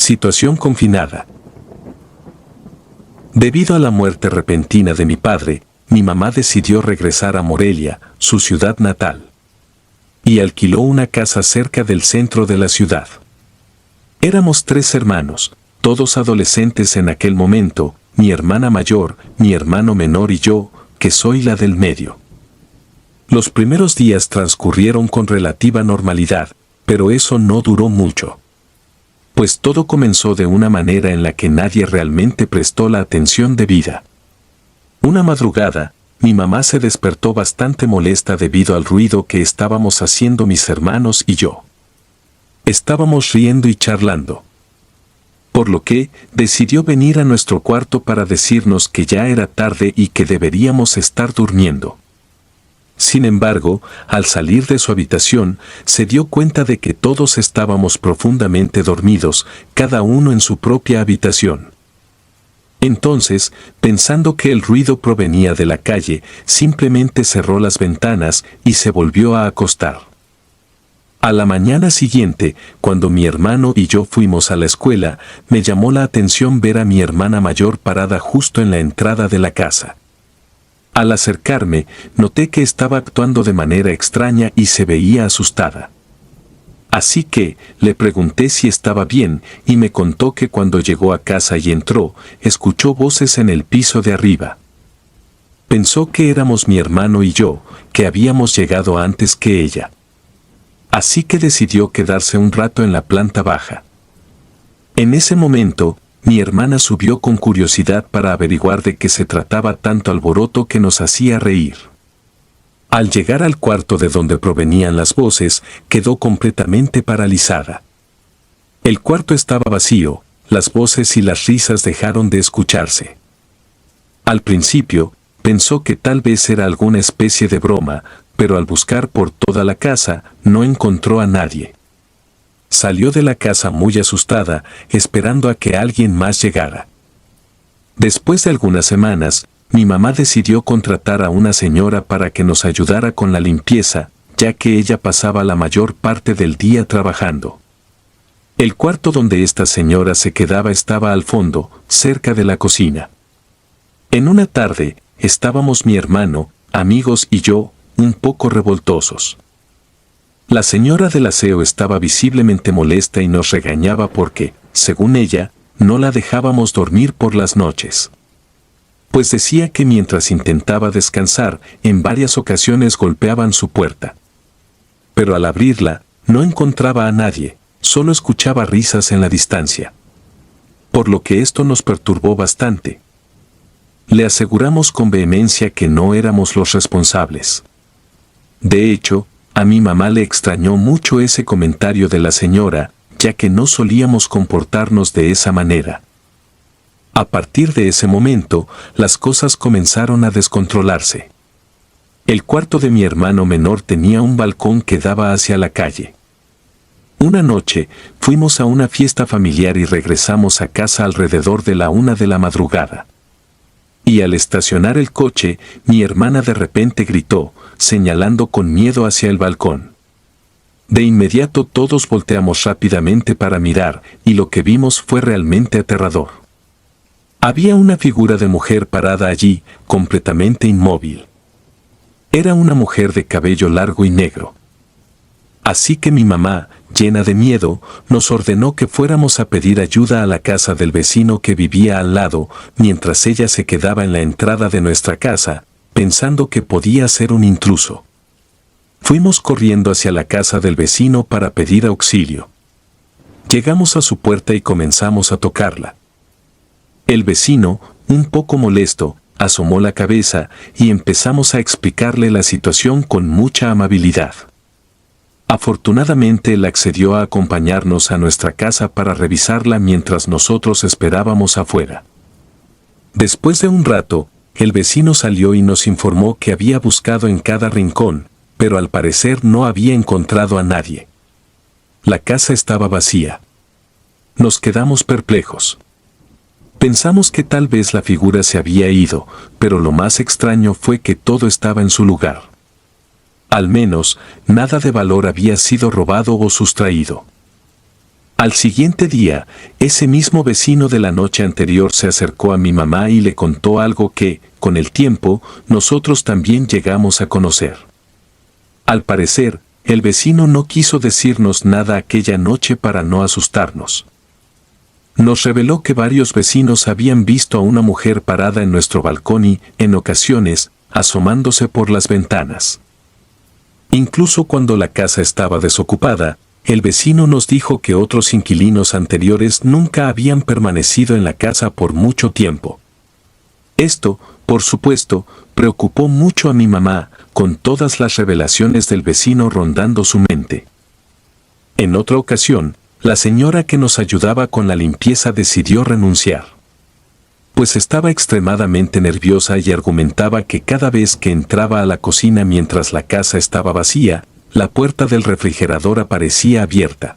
Situación confinada. Debido a la muerte repentina de mi padre, mi mamá decidió regresar a Morelia, su ciudad natal, y alquiló una casa cerca del centro de la ciudad. Éramos 3 hermanos, todos adolescentes en aquel momento, mi hermana mayor, mi hermano menor y yo, que soy la del medio. Los primeros días transcurrieron con relativa normalidad, pero eso no duró mucho. Pues todo comenzó de una manera en la que nadie realmente prestó la atención debida. Una madrugada, mi mamá se despertó bastante molesta debido al ruido que estábamos haciendo mis hermanos y yo. Estábamos riendo y charlando, por lo que decidió venir a nuestro cuarto para decirnos que ya era tarde y que deberíamos estar durmiendo. Sin embargo, al salir de su habitación, se dio cuenta de que todos estábamos profundamente dormidos, cada uno en su propia habitación. Entonces, pensando que el ruido provenía de la calle, simplemente cerró las ventanas y se volvió a acostar. A la mañana siguiente, cuando mi hermano y yo fuimos a la escuela, me llamó la atención ver a mi hermana mayor parada justo en la entrada de la casa. Al acercarme, noté que estaba actuando de manera extraña y se veía asustada. Así que le pregunté si estaba bien y me contó que cuando llegó a casa y entró, escuchó voces en el piso de arriba. Pensó que éramos mi hermano y yo, que habíamos llegado antes que ella. Así que decidió quedarse un rato en la planta baja. En ese momento, mi hermana subió con curiosidad para averiguar de qué se trataba tanto alboroto que nos hacía reír. Al llegar al cuarto de donde provenían las voces, quedó completamente paralizada. El cuarto estaba vacío, las voces y las risas dejaron de escucharse. Al principio, pensó que tal vez era alguna especie de broma, pero al buscar por toda la casa, no encontró a nadie. Salió de la casa muy asustada, esperando a que alguien más llegara. Después de algunas semanas, mi mamá decidió contratar a una señora para que nos ayudara con la limpieza, ya que ella pasaba la mayor parte del día trabajando. El cuarto donde esta señora se quedaba estaba al fondo, cerca de la cocina. En una tarde, estábamos mi hermano, amigos y yo, un poco revoltosos. La señora del aseo estaba visiblemente molesta y nos regañaba porque, según ella, no la dejábamos dormir por las noches. Pues decía que mientras intentaba descansar, en varias ocasiones golpeaban su puerta. Pero al abrirla, no encontraba a nadie, solo escuchaba risas en la distancia. Por lo que esto nos perturbó bastante. Le aseguramos con vehemencia que no éramos los responsables. De hecho, a mi mamá le extrañó mucho ese comentario de la señora, ya que no solíamos comportarnos de esa manera. A partir de ese momento, las cosas comenzaron a descontrolarse. El cuarto de mi hermano menor tenía un balcón que daba hacia la calle. Una noche, fuimos a una fiesta familiar y regresamos a casa alrededor de la 1 de la madrugada. Y al estacionar el coche, mi hermana de repente gritó, señalando con miedo hacia el balcón. De inmediato todos volteamos rápidamente para mirar, y lo que vimos fue realmente aterrador. Había una figura de mujer parada allí, completamente inmóvil. Era una mujer de cabello largo y negro. Así que mi mamá, llena de miedo, nos ordenó que fuéramos a pedir ayuda a la casa del vecino que vivía al lado, mientras ella se quedaba en la entrada de nuestra casa, pensando que podía ser un intruso. Fuimos corriendo hacia la casa del vecino para pedir auxilio. Llegamos a su puerta y comenzamos a tocarla. El vecino, un poco molesto, asomó la cabeza y empezamos a explicarle la situación con mucha amabilidad. Afortunadamente él accedió a acompañarnos a nuestra casa para revisarla mientras nosotros esperábamos afuera. Después de un rato, el vecino salió y nos informó que había buscado en cada rincón, pero al parecer no había encontrado a nadie. La casa estaba vacía. Nos quedamos perplejos. Pensamos que tal vez la figura se había ido, pero lo más extraño fue que todo estaba en su lugar. Al menos, nada de valor había sido robado o sustraído. Al siguiente día, ese mismo vecino de la noche anterior se acercó a mi mamá y le contó algo que, con el tiempo, nosotros también llegamos a conocer. Al parecer, el vecino no quiso decirnos nada aquella noche para no asustarnos. Nos reveló que varios vecinos habían visto a una mujer parada en nuestro balcón y, en ocasiones, asomándose por las ventanas. Incluso cuando la casa estaba desocupada, el vecino nos dijo que otros inquilinos anteriores nunca habían permanecido en la casa por mucho tiempo. Esto, por supuesto, preocupó mucho a mi mamá, con todas las revelaciones del vecino rondando su mente. En otra ocasión, la señora que nos ayudaba con la limpieza decidió renunciar, pues estaba extremadamente nerviosa y argumentaba que cada vez que entraba a la cocina mientras la casa estaba vacía, la puerta del refrigerador aparecía abierta.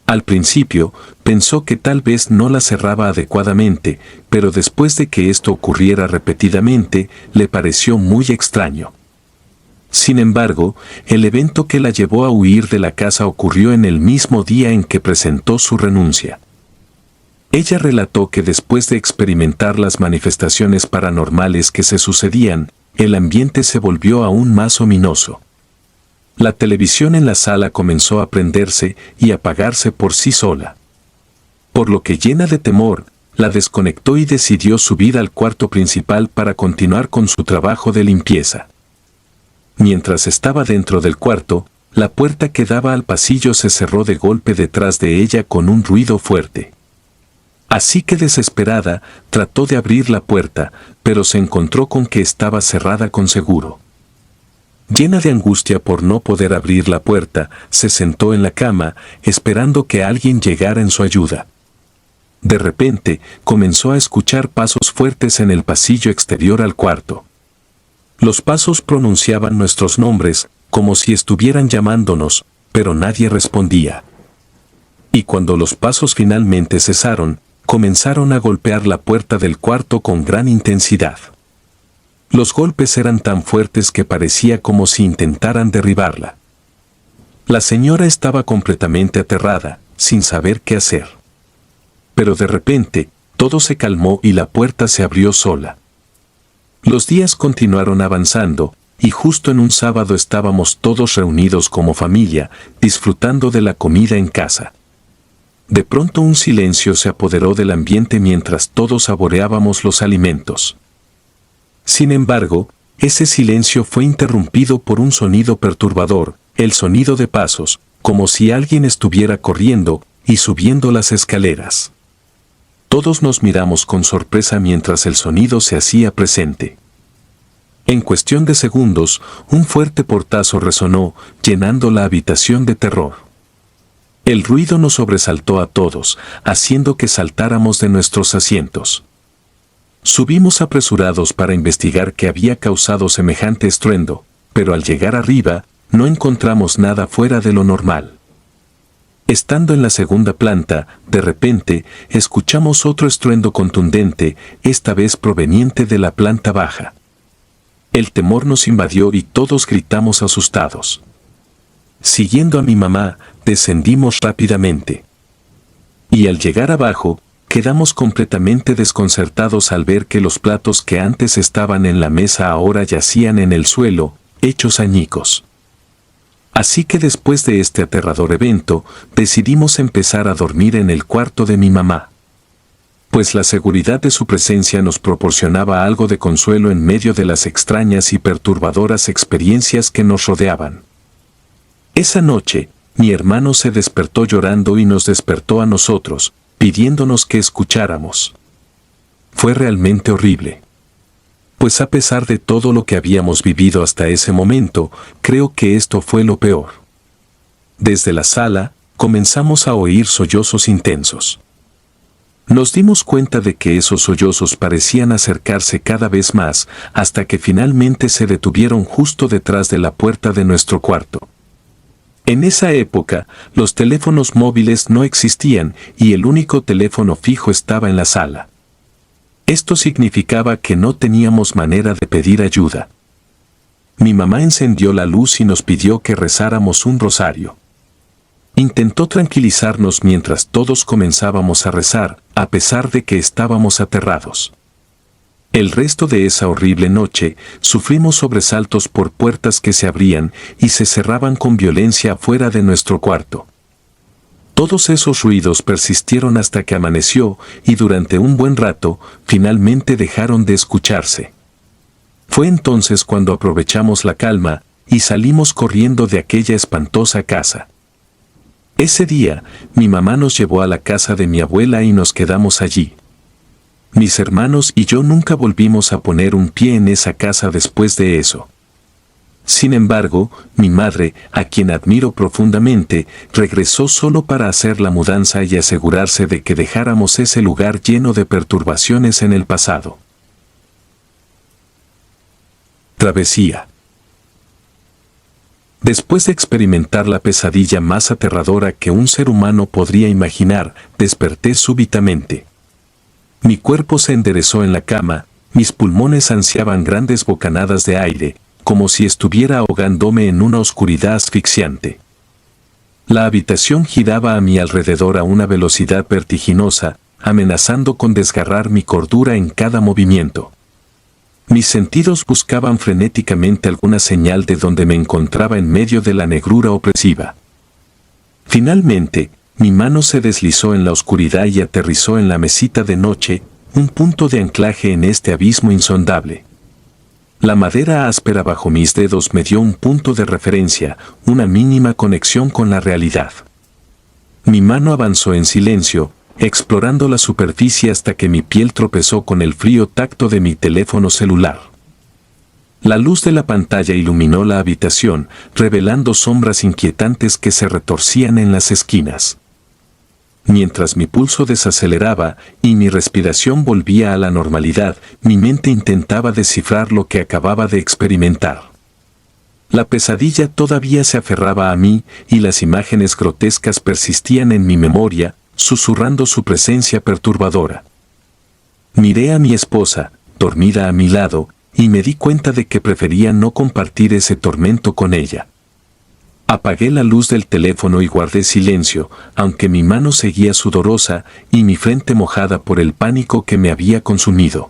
Al principio, pensó que tal vez no la cerraba adecuadamente, pero después de que esto ocurriera repetidamente, le pareció muy extraño. Sin embargo, el evento que la llevó a huir de la casa ocurrió en el mismo día en que presentó su renuncia. Ella relató que después de experimentar las manifestaciones paranormales que se sucedían, el ambiente se volvió aún más ominoso. La televisión en la sala comenzó a prenderse y apagarse por sí sola. Por lo que, llena de temor, la desconectó y decidió subir al cuarto principal para continuar con su trabajo de limpieza. Mientras estaba dentro del cuarto, la puerta que daba al pasillo se cerró de golpe detrás de ella con un ruido fuerte. Así que, desesperada, trató de abrir la puerta, pero se encontró con que estaba cerrada con seguro. Llena de angustia por no poder abrir la puerta, se sentó en la cama, esperando que alguien llegara en su ayuda. De repente, comenzó a escuchar pasos fuertes en el pasillo exterior al cuarto. Los pasos pronunciaban nuestros nombres, como si estuvieran llamándonos, pero nadie respondía. Y cuando los pasos finalmente cesaron, comenzaron a golpear la puerta del cuarto con gran intensidad. Los golpes eran tan fuertes que parecía como si intentaran derribarla. La señora estaba completamente aterrada, sin saber qué hacer. Pero de repente, todo se calmó y la puerta se abrió sola. Los días continuaron avanzando, y justo en un sábado estábamos todos reunidos como familia, disfrutando de la comida en casa. De pronto un silencio se apoderó del ambiente mientras todos saboreábamos los alimentos. Sin embargo, ese silencio fue interrumpido por un sonido perturbador, el sonido de pasos, como si alguien estuviera corriendo y subiendo las escaleras. Todos nos miramos con sorpresa mientras el sonido se hacía presente. En cuestión de segundos, un fuerte portazo resonó, llenando la habitación de terror. El ruido nos sobresaltó a todos, haciendo que saltáramos de nuestros asientos. Subimos apresurados para investigar qué había causado semejante estruendo, pero al llegar arriba, no encontramos nada fuera de lo normal. Estando en la segunda planta, de repente, escuchamos otro estruendo contundente, esta vez proveniente de la planta baja. El temor nos invadió y todos gritamos asustados. Siguiendo a mi mamá, descendimos rápidamente. Y al llegar abajo, quedamos completamente desconcertados al ver que los platos que antes estaban en la mesa ahora yacían en el suelo, hechos añicos. Así que después de este aterrador evento, decidimos empezar a dormir en el cuarto de mi mamá. Pues la seguridad de su presencia nos proporcionaba algo de consuelo en medio de las extrañas y perturbadoras experiencias que nos rodeaban. Esa noche, mi hermano se despertó llorando y nos despertó a nosotros, pidiéndonos que escucháramos. Fue realmente horrible. Pues a pesar de todo lo que habíamos vivido hasta ese momento, creo que esto fue lo peor. Desde la sala, comenzamos a oír sollozos intensos. Nos dimos cuenta de que esos sollozos parecían acercarse cada vez más, hasta que finalmente se detuvieron justo detrás de la puerta de nuestro cuarto. En esa época, los teléfonos móviles no existían y el único teléfono fijo estaba en la sala. Esto significaba que no teníamos manera de pedir ayuda. Mi mamá encendió la luz y nos pidió que rezáramos un rosario. Intentó tranquilizarnos mientras todos comenzábamos a rezar, a pesar de que estábamos aterrados. El resto de esa horrible noche, sufrimos sobresaltos por puertas que se abrían y se cerraban con violencia afuera de nuestro cuarto. Todos esos ruidos persistieron hasta que amaneció y durante un buen rato, finalmente dejaron de escucharse. Fue entonces cuando aprovechamos la calma y salimos corriendo de aquella espantosa casa. Ese día, mi mamá nos llevó a la casa de mi abuela y nos quedamos allí. Mis hermanos y yo nunca volvimos a poner un pie en esa casa después de eso. Sin embargo, mi madre, a quien admiro profundamente, regresó solo para hacer la mudanza y asegurarse de que dejáramos ese lugar lleno de perturbaciones en el pasado. Travesía. Después de experimentar la pesadilla más aterradora que un ser humano podría imaginar, desperté súbitamente. Mi cuerpo se enderezó en la cama, mis pulmones ansiaban grandes bocanadas de aire, como si estuviera ahogándome en una oscuridad asfixiante. La habitación giraba a mi alrededor a una velocidad vertiginosa, amenazando con desgarrar mi cordura en cada movimiento. Mis sentidos buscaban frenéticamente alguna señal de donde me encontraba en medio de la negrura opresiva. Finalmente, mi mano se deslizó en la oscuridad y aterrizó en la mesita de noche, un punto de anclaje en este abismo insondable. La madera áspera bajo mis dedos me dio un punto de referencia, una mínima conexión con la realidad. Mi mano avanzó en silencio, explorando la superficie hasta que mi piel tropezó con el frío tacto de mi teléfono celular. La luz de la pantalla iluminó la habitación, revelando sombras inquietantes que se retorcían en las esquinas. Mientras mi pulso desaceleraba y mi respiración volvía a la normalidad, mi mente intentaba descifrar lo que acababa de experimentar. La pesadilla todavía se aferraba a mí y las imágenes grotescas persistían en mi memoria, susurrando su presencia perturbadora. Miré a mi esposa, dormida a mi lado, y me di cuenta de que prefería no compartir ese tormento con ella. Apagué la luz del teléfono y guardé silencio, aunque mi mano seguía sudorosa y mi frente mojada por el pánico que me había consumido.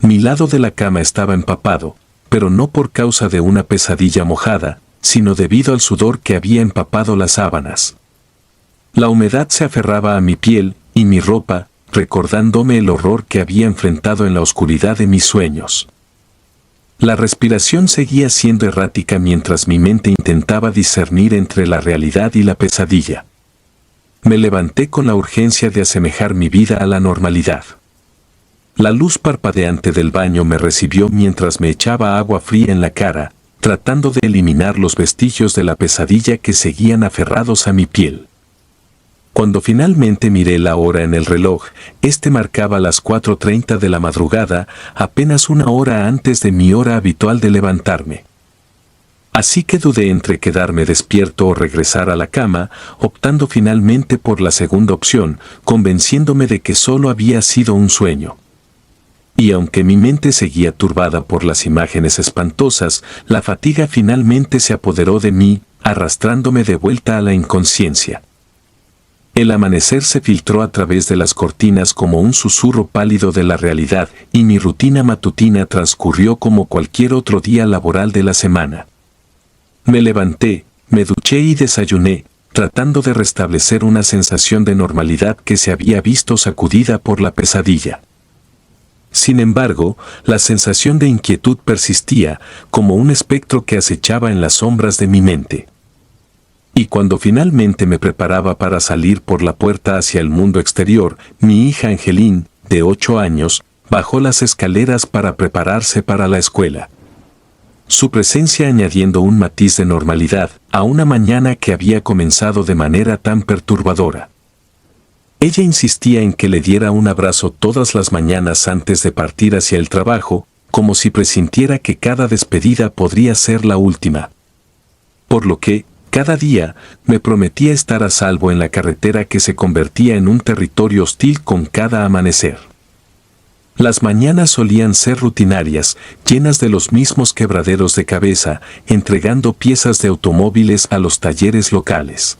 Mi lado de la cama estaba empapado, pero no por causa de una pesadilla mojada, sino debido al sudor que había empapado las sábanas. La humedad se aferraba a mi piel y mi ropa, recordándome el horror que había enfrentado en la oscuridad de mis sueños. La respiración seguía siendo errática mientras mi mente intentaba discernir entre la realidad y la pesadilla. Me levanté con la urgencia de asemejar mi vida a la normalidad. La luz parpadeante del baño me recibió mientras me echaba agua fría en la cara, tratando de eliminar los vestigios de la pesadilla que seguían aferrados a mi piel. Cuando finalmente miré la hora en el reloj, este marcaba las 4:30 de la madrugada, apenas una hora antes de mi hora habitual de levantarme. Así que dudé entre quedarme despierto o regresar a la cama, optando finalmente por la segunda opción, convenciéndome de que solo había sido un sueño. Y aunque mi mente seguía turbada por las imágenes espantosas, la fatiga finalmente se apoderó de mí, arrastrándome de vuelta a la inconsciencia. El amanecer se filtró a través de las cortinas como un susurro pálido de la realidad y mi rutina matutina transcurrió como cualquier otro día laboral de la semana. Me levanté, me duché y desayuné, tratando de restablecer una sensación de normalidad que se había visto sacudida por la pesadilla. Sin embargo, la sensación de inquietud persistía, como un espectro que acechaba en las sombras de mi mente. Y cuando finalmente me preparaba para salir por la puerta hacia el mundo exterior, mi hija Angelín, de 8 años, bajó las escaleras para prepararse para la escuela. Su presencia añadiendo un matiz de normalidad a una mañana que había comenzado de manera tan perturbadora. Ella insistía en que le diera un abrazo todas las mañanas antes de partir hacia el trabajo, como si presintiera que cada despedida podría ser la última. Por lo que, cada día, me prometía estar a salvo en la carretera que se convertía en un territorio hostil con cada amanecer. Las mañanas solían ser rutinarias, llenas de los mismos quebraderos de cabeza, entregando piezas de automóviles a los talleres locales.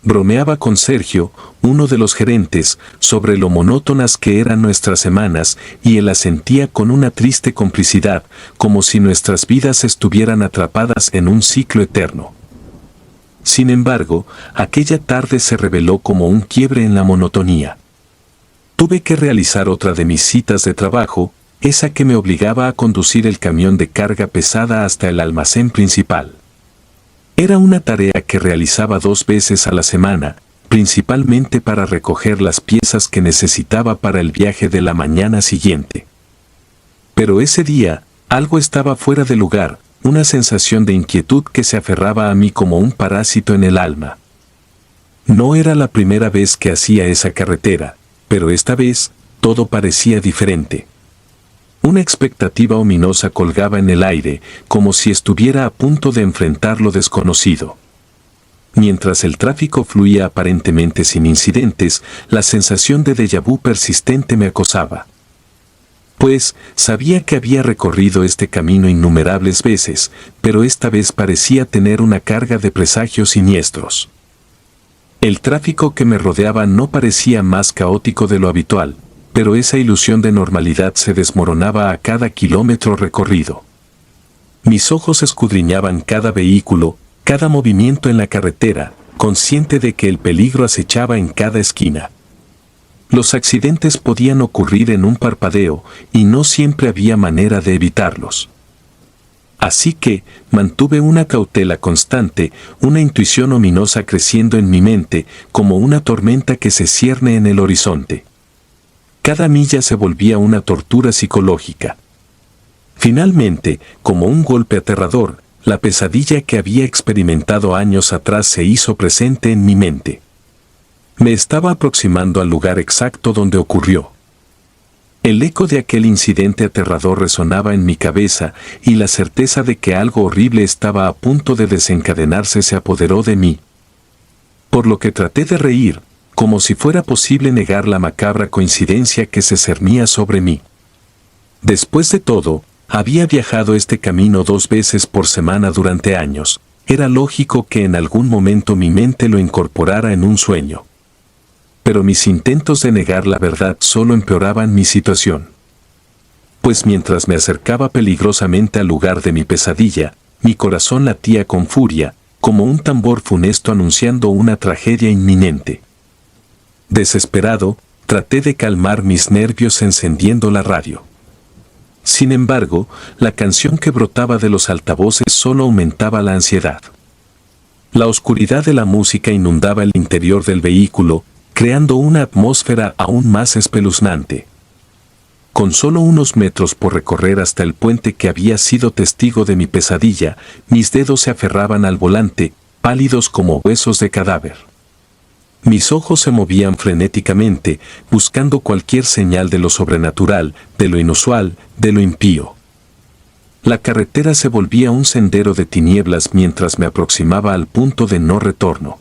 Bromeaba con Sergio, uno de los gerentes, sobre lo monótonas que eran nuestras semanas, y él asentía con una triste complicidad, como si nuestras vidas estuvieran atrapadas en un ciclo eterno. Sin embargo, aquella tarde se reveló como un quiebre en la monotonía. Tuve que realizar otra de mis citas de trabajo, esa que me obligaba a conducir el camión de carga pesada hasta el almacén principal. Era una tarea que realizaba 2 veces a la semana, principalmente para recoger las piezas que necesitaba para el viaje de la mañana siguiente. Pero ese día, algo estaba fuera de lugar, una sensación de inquietud que se aferraba a mí como un parásito en el alma. No era la primera vez que hacía esa carretera, pero esta vez, todo parecía diferente. Una expectativa ominosa colgaba en el aire, como si estuviera a punto de enfrentar lo desconocido. Mientras el tráfico fluía aparentemente sin incidentes, la sensación de déjà vu persistente me acosaba. Pues, sabía que había recorrido este camino innumerables veces, pero esta vez parecía tener una carga de presagios siniestros. El tráfico que me rodeaba no parecía más caótico de lo habitual, pero esa ilusión de normalidad se desmoronaba a cada kilómetro recorrido. Mis ojos escudriñaban cada vehículo, cada movimiento en la carretera, consciente de que el peligro acechaba en cada esquina. Los accidentes podían ocurrir en un parpadeo, y no siempre había manera de evitarlos. Así que, mantuve una cautela constante, una intuición ominosa creciendo en mi mente, como una tormenta que se cierne en el horizonte. Cada milla se volvía una tortura psicológica. Finalmente, como un golpe aterrador, la pesadilla que había experimentado años atrás se hizo presente en mi mente. Me estaba aproximando al lugar exacto donde ocurrió. El eco de aquel incidente aterrador resonaba en mi cabeza, y la certeza de que algo horrible estaba a punto de desencadenarse se apoderó de mí. Por lo que traté de reír, como si fuera posible negar la macabra coincidencia que se cernía sobre mí. Después de todo, había viajado este camino 2 veces por semana durante años. Era lógico que en algún momento mi mente lo incorporara en un sueño. Pero mis intentos de negar la verdad solo empeoraban mi situación. Pues mientras me acercaba peligrosamente al lugar de mi pesadilla, mi corazón latía con furia, como un tambor funesto anunciando una tragedia inminente. Desesperado, traté de calmar mis nervios encendiendo la radio. Sin embargo, la canción que brotaba de los altavoces solo aumentaba la ansiedad. La oscuridad de la música inundaba el interior del vehículo, creando una atmósfera aún más espeluznante. Con solo unos metros por recorrer hasta el puente que había sido testigo de mi pesadilla, mis dedos se aferraban al volante, pálidos como huesos de cadáver. Mis ojos se movían frenéticamente, buscando cualquier señal de lo sobrenatural, de lo inusual, de lo impío. La carretera se volvía un sendero de tinieblas mientras me aproximaba al punto de no retorno.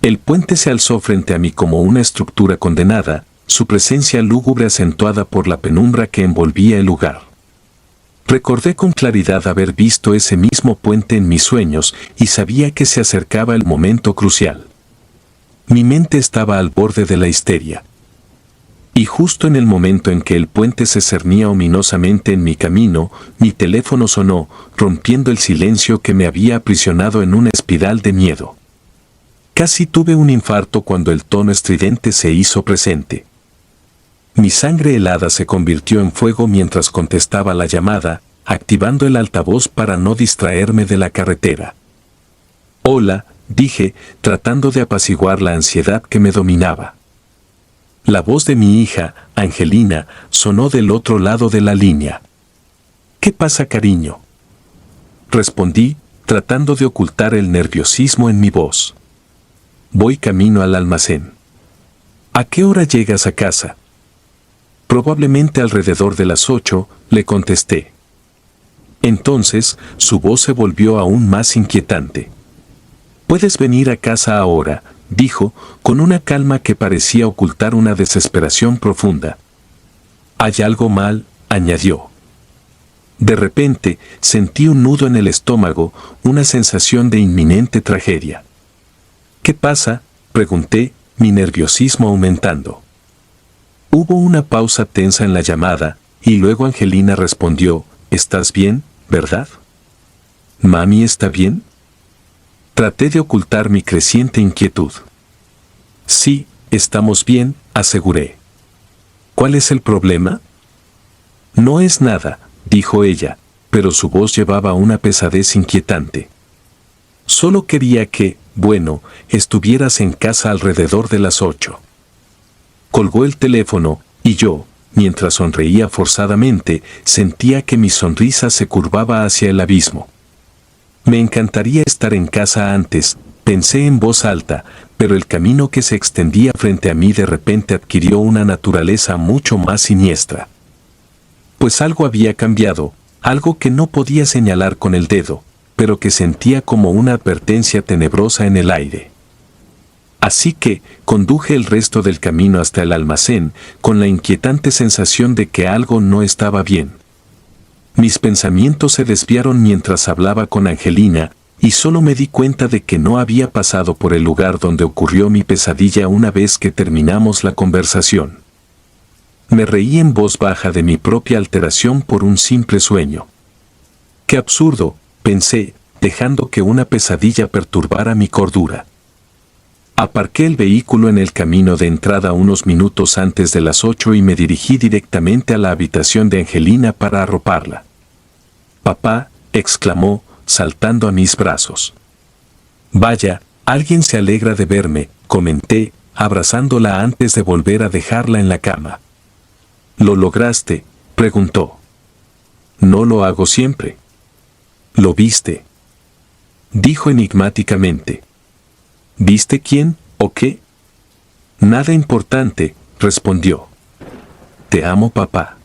El puente se alzó frente a mí como una estructura condenada, su presencia lúgubre acentuada por la penumbra que envolvía el lugar. Recordé con claridad haber visto ese mismo puente en mis sueños y sabía que se acercaba el momento crucial. Mi mente estaba al borde de la histeria. Y justo en el momento en que el puente se cernía ominosamente en mi camino, mi teléfono sonó, rompiendo el silencio que me había aprisionado en una espiral de miedo. Casi tuve un infarto cuando el tono estridente se hizo presente. Mi sangre helada se convirtió en fuego mientras contestaba la llamada, activando el altavoz para no distraerme de la carretera. «Hola», dije, tratando de apaciguar la ansiedad que me dominaba. La voz de mi hija, Angelina, sonó del otro lado de la línea. «¿Qué pasa, cariño?», respondí, tratando de ocultar el nerviosismo en mi voz. «Voy camino al almacén». «¿A qué hora llegas a casa?». «Probablemente alrededor de las 8», le contesté. Entonces, su voz se volvió aún más inquietante. «Puedes venir a casa ahora», dijo, con una calma que parecía ocultar una desesperación profunda. «¿Hay algo mal?», añadió. De repente, sentí un nudo en el estómago, una sensación de inminente tragedia. ¿Qué pasa?, pregunté, mi nerviosismo aumentando. Hubo una pausa tensa en la llamada, y luego Angelina respondió, ¿estás bien, verdad? ¿Mami está bien? Traté de ocultar mi creciente inquietud. Sí, estamos bien, aseguré. ¿Cuál es el problema? No es nada, dijo ella, pero su voz llevaba una pesadez inquietante. Solo quería que, bueno, estuvieras en casa alrededor de las 8. Colgó el teléfono, y yo, mientras sonreía forzadamente, sentía que mi sonrisa se curvaba hacia el abismo. Me encantaría estar en casa antes, pensé en voz alta, pero el camino que se extendía frente a mí de repente adquirió una naturaleza mucho más siniestra. Pues algo había cambiado, algo que no podía señalar con el dedo, pero que sentía como una advertencia tenebrosa en el aire. Así que, conduje el resto del camino hasta el almacén, con la inquietante sensación de que algo no estaba bien. Mis pensamientos se desviaron mientras hablaba con Angelina, y solo me di cuenta de que no había pasado por el lugar donde ocurrió mi pesadilla una vez que terminamos la conversación. Me reí en voz baja de mi propia alteración por un simple sueño. ¡Qué absurdo!, pensé, dejando que una pesadilla perturbara mi cordura. Aparqué el vehículo en el camino de entrada unos minutos antes de las 8 y me dirigí directamente a la habitación de Angelina para arroparla. «Papá», exclamó, saltando a mis brazos. «Vaya, alguien se alegra de verme», comenté, abrazándola antes de volver a dejarla en la cama. «¿Lo lograste?», preguntó. «No lo hago siempre». «¿Lo viste?», dijo enigmáticamente. «¿Viste quién, o qué?». «Nada importante», respondió. «Te amo, papá».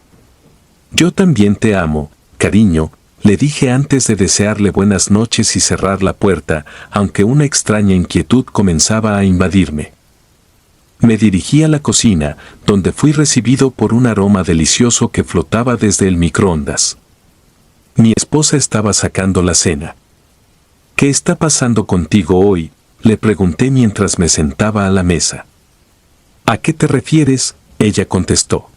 «Yo también te amo, cariño», le dije antes de desearle buenas noches y cerrar la puerta, aunque una extraña inquietud comenzaba a invadirme. Me dirigí a la cocina, donde fui recibido por un aroma delicioso que flotaba desde el microondas. Mi esposa estaba sacando la cena. «¿Qué está pasando contigo hoy?», le pregunté mientras me sentaba a la mesa. «¿A qué te refieres?», ella contestó.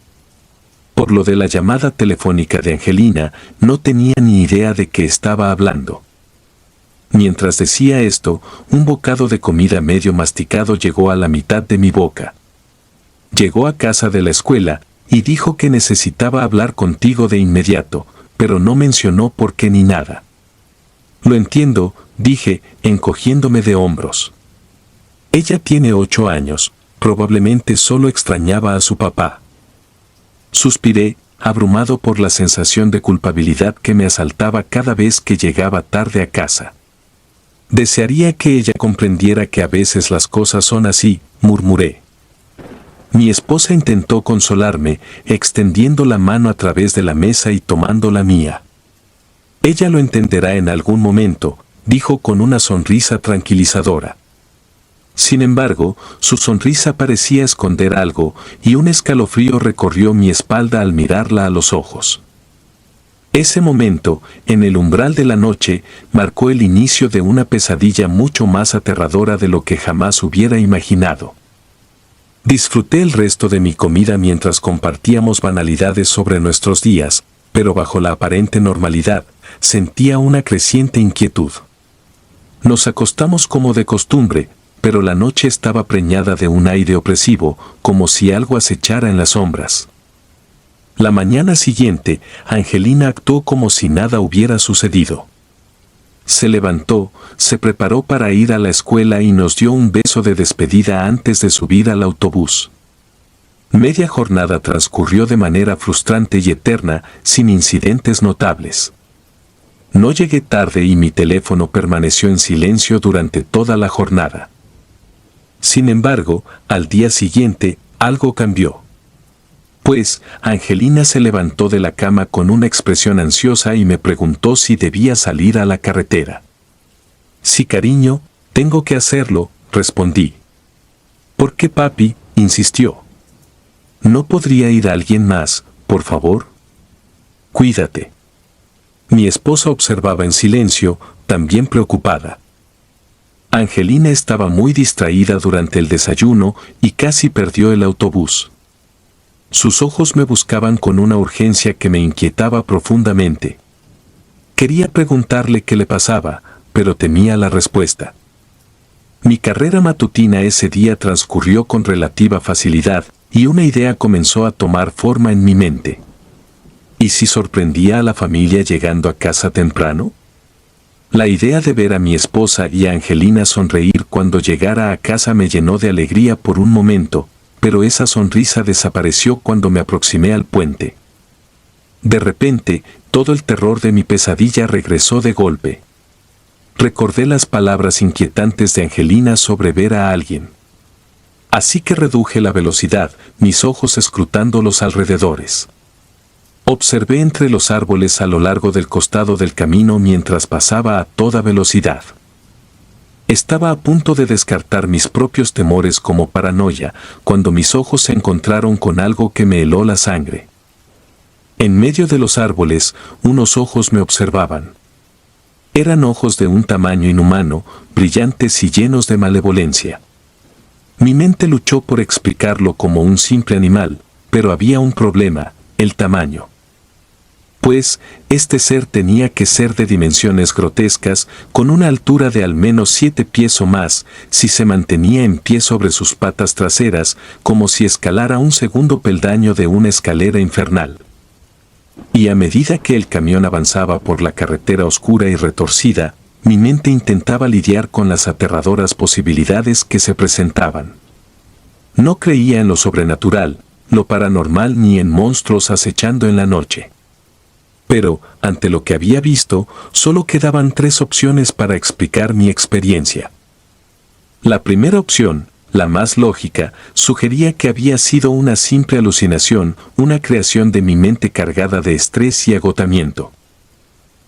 Por lo de la llamada telefónica de Angelina, no tenía ni idea de qué estaba hablando. Mientras decía esto, un bocado de comida medio masticado llegó a la mitad de mi boca. «Llegó a casa de la escuela y dijo que necesitaba hablar contigo de inmediato, pero no mencionó por qué ni nada». «Lo entiendo», dije, encogiéndome de hombros. «Ella tiene 8 años, probablemente solo extrañaba a su papá». Suspiré, abrumado por la sensación de culpabilidad que me asaltaba cada vez que llegaba tarde a casa. «Desearía que ella comprendiera que a veces las cosas son así», murmuré. Mi esposa intentó consolarme, extendiendo la mano a través de la mesa y tomando la mía. «Ella lo entenderá en algún momento», dijo con una sonrisa tranquilizadora. Sin embargo, su sonrisa parecía esconder algo, y un escalofrío recorrió mi espalda al mirarla a los ojos. Ese momento, en el umbral de la noche, marcó el inicio de una pesadilla mucho más aterradora de lo que jamás hubiera imaginado. Disfruté el resto de mi comida mientras compartíamos banalidades sobre nuestros días, pero bajo la aparente normalidad, sentía una creciente inquietud. Nos acostamos como de costumbre, pero la noche estaba preñada de un aire opresivo, como si algo acechara en las sombras. La mañana siguiente, Angelina actuó como si nada hubiera sucedido. Se levantó, se preparó para ir a la escuela y nos dio un beso de despedida antes de subir al autobús. Media jornada transcurrió de manera frustrante y eterna, sin incidentes notables. No llegué tarde y mi teléfono permaneció en silencio durante toda la jornada. Sin embargo, al día siguiente, algo cambió. Pues, Angelina se levantó de la cama con una expresión ansiosa y me preguntó si debía salir a la carretera. «Sí, cariño, tengo que hacerlo», respondí. «¿Por qué, papi?», insistió. «¿No podría ir alguien más, por favor? Cuídate». Mi esposa observaba en silencio, también preocupada. Angelina estaba muy distraída durante el desayuno y casi perdió el autobús. Sus ojos me buscaban con una urgencia que me inquietaba profundamente. Quería preguntarle qué le pasaba, pero temía la respuesta. Mi carrera matutina ese día transcurrió con relativa facilidad y una idea comenzó a tomar forma en mi mente. ¿Y si sorprendía a la familia llegando a casa temprano? La idea de ver a mi esposa y a Angelina sonreír cuando llegara a casa me llenó de alegría por un momento, pero esa sonrisa desapareció cuando me aproximé al puente. De repente, todo el terror de mi pesadilla regresó de golpe. Recordé las palabras inquietantes de Angelina sobre ver a alguien. Así que reduje la velocidad, mis ojos escrutando los alrededores. Observé entre los árboles a lo largo del costado del camino mientras pasaba a toda velocidad. Estaba a punto de descartar mis propios temores como paranoia, cuando mis ojos se encontraron con algo que me heló la sangre. En medio de los árboles, unos ojos me observaban. Eran ojos de un tamaño inhumano, brillantes y llenos de malevolencia. Mi mente luchó por explicarlo como un simple animal, pero había un problema, el tamaño. Pues, este ser tenía que ser de dimensiones grotescas, con una altura de al menos 7 pies o más, si se mantenía en pie sobre sus patas traseras, como si escalara un segundo peldaño de una escalera infernal. Y a medida que el camión avanzaba por la carretera oscura y retorcida, mi mente intentaba lidiar con las aterradoras posibilidades que se presentaban. No creía en lo sobrenatural, lo paranormal ni en monstruos acechando en la noche. Pero, ante lo que había visto, solo quedaban 3 opciones para explicar mi experiencia. La primera opción, la más lógica, sugería que había sido una simple alucinación, una creación de mi mente cargada de estrés y agotamiento.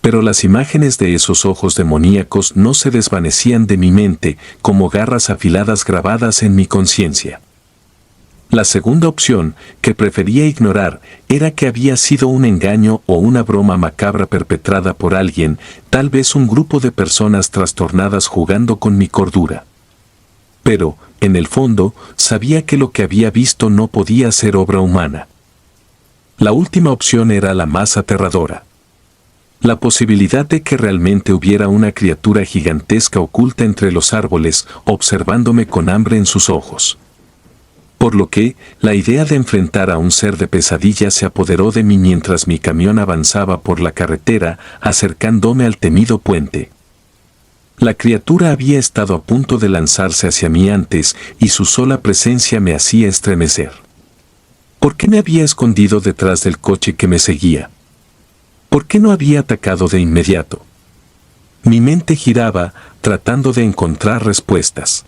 Pero las imágenes de esos ojos demoníacos no se desvanecían de mi mente como garras afiladas grabadas en mi conciencia. La segunda opción, que prefería ignorar, era que había sido un engaño o una broma macabra perpetrada por alguien, tal vez un grupo de personas trastornadas jugando con mi cordura. Pero, en el fondo, sabía que lo que había visto no podía ser obra humana. La última opción era la más aterradora. La posibilidad de que realmente hubiera una criatura gigantesca oculta entre los árboles, observándome con hambre en sus ojos. Por lo que, la idea de enfrentar a un ser de pesadilla se apoderó de mí mientras mi camión avanzaba por la carretera, acercándome al temido puente. La criatura había estado a punto de lanzarse hacia mí antes, y su sola presencia me hacía estremecer. ¿Por qué me había escondido detrás del coche que me seguía? ¿Por qué no había atacado de inmediato? Mi mente giraba, tratando de encontrar respuestas.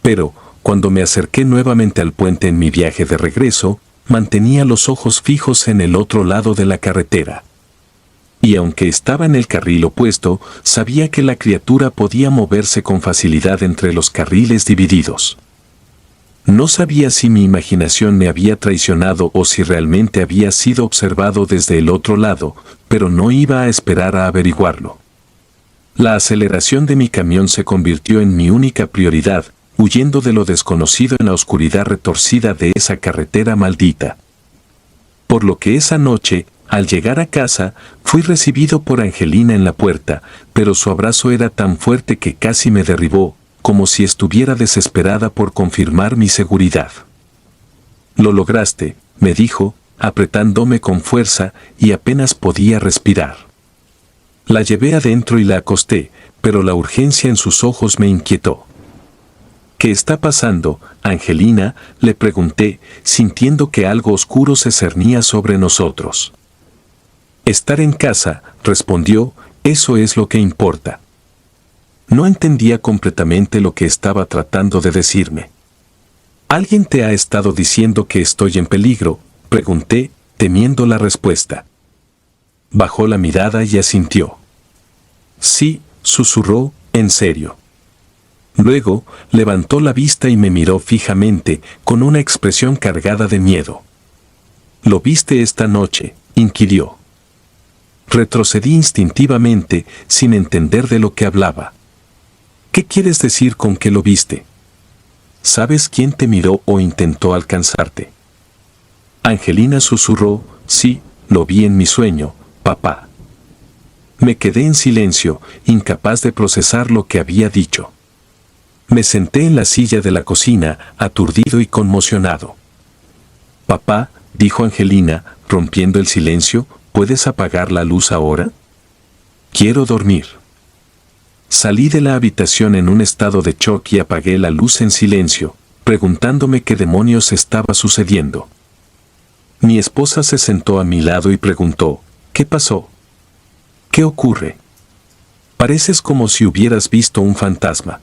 Pero, cuando me acerqué nuevamente al puente en mi viaje de regreso, mantenía los ojos fijos en el otro lado de la carretera. Y aunque estaba en el carril opuesto, sabía que la criatura podía moverse con facilidad entre los carriles divididos. No sabía si mi imaginación me había traicionado o si realmente había sido observado desde el otro lado, pero no iba a esperar a averiguarlo. La aceleración de mi camión se convirtió en mi única prioridad, huyendo de lo desconocido en la oscuridad retorcida de esa carretera maldita. Por lo que esa noche, al llegar a casa, fui recibido por Angelina en la puerta, pero su abrazo era tan fuerte que casi me derribó, como si estuviera desesperada por confirmar mi seguridad. «Lo lograste», me dijo, apretándome con fuerza, y apenas podía respirar. La llevé adentro y la acosté, pero la urgencia en sus ojos me inquietó. «¿Qué está pasando, Angelina?», le pregunté, sintiendo que algo oscuro se cernía sobre nosotros. «Estar en casa», respondió, «eso es lo que importa». No entendía completamente lo que estaba tratando de decirme. «¿Alguien te ha estado diciendo que estoy en peligro?», pregunté, temiendo la respuesta. Bajó la mirada y asintió. «Sí», susurró, «en serio». Luego, levantó la vista y me miró fijamente, con una expresión cargada de miedo. «¿Lo viste esta noche?», inquirió. Retrocedí instintivamente, sin entender de lo que hablaba. ¿Qué quieres decir con que lo viste? ¿Sabes quién te miró o intentó alcanzarte? Angelina susurró, sí, lo vi en mi sueño, papá. Me quedé en silencio, incapaz de procesar lo que había dicho. Me senté en la silla de la cocina, aturdido y conmocionado. Papá, dijo Angelina, rompiendo el silencio, ¿puedes apagar la luz ahora? Quiero dormir. Salí de la habitación en un estado de shock y apagué la luz en silencio, preguntándome qué demonios estaba sucediendo. Mi esposa se sentó a mi lado y preguntó, ¿qué pasó? ¿Qué ocurre? Pareces como si hubieras visto un fantasma.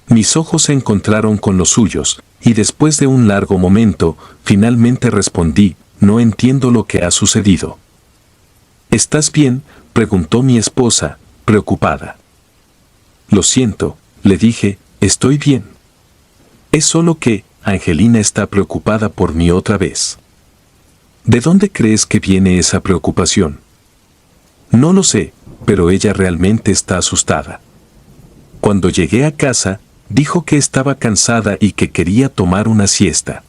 Mis ojos se encontraron con los suyos, y después de un largo momento, finalmente respondí, no entiendo lo que ha sucedido. ¿Estás bien?, preguntó mi esposa, preocupada. Lo siento, le dije, estoy bien. Es solo que, Angelina está preocupada por mí otra vez. ¿De dónde crees que viene esa preocupación? No lo sé, pero ella realmente está asustada. Cuando llegué a casa, dijo que estaba cansada y que quería tomar una siesta.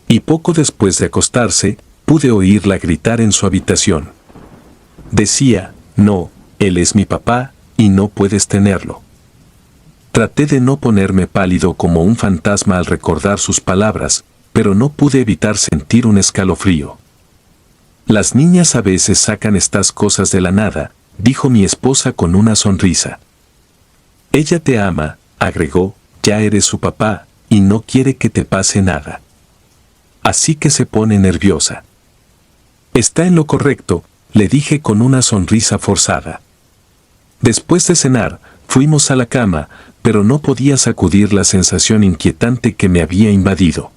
Y poco después de acostarse, pude oírla gritar en su habitación. Decía, no, él es mi papá, y no puedes tenerlo. Traté de no ponerme pálido como un fantasma al recordar sus palabras, pero no pude evitar sentir un escalofrío. Las niñas a veces sacan estas cosas de la nada, dijo mi esposa con una sonrisa. Ella te ama, agregó, ya eres su papá, y no quiere que te pase nada. Así que se pone nerviosa. Está en lo correcto, le dije con una sonrisa forzada. Después de cenar, fuimos a la cama, pero no podía sacudir la sensación inquietante que me había invadido.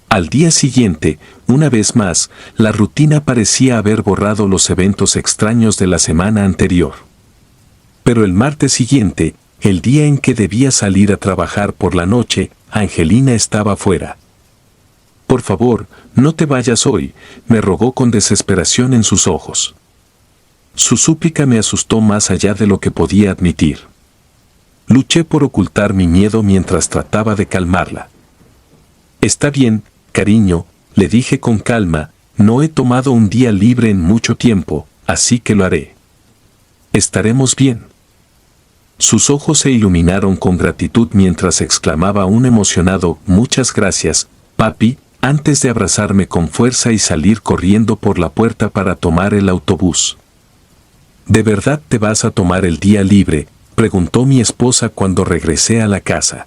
Al día siguiente, una vez más, la rutina parecía haber borrado los eventos extraños de la semana anterior. Pero el martes siguiente, el día en que debía salir a trabajar por la noche, Angelina estaba fuera. Por favor, no te vayas hoy, me rogó con desesperación en sus ojos. Su súplica me asustó más allá de lo que podía admitir. Luché por ocultar mi miedo mientras trataba de calmarla. Está bien, cariño, le dije con calma, no he tomado un día libre en mucho tiempo, así que lo haré. Estaremos bien. Sus ojos se iluminaron con gratitud mientras exclamaba un emocionado, muchas gracias, papi, antes de abrazarme con fuerza y salir corriendo por la puerta para tomar el autobús. ¿De verdad te vas a tomar el día libre?, preguntó mi esposa cuando regresé a la casa.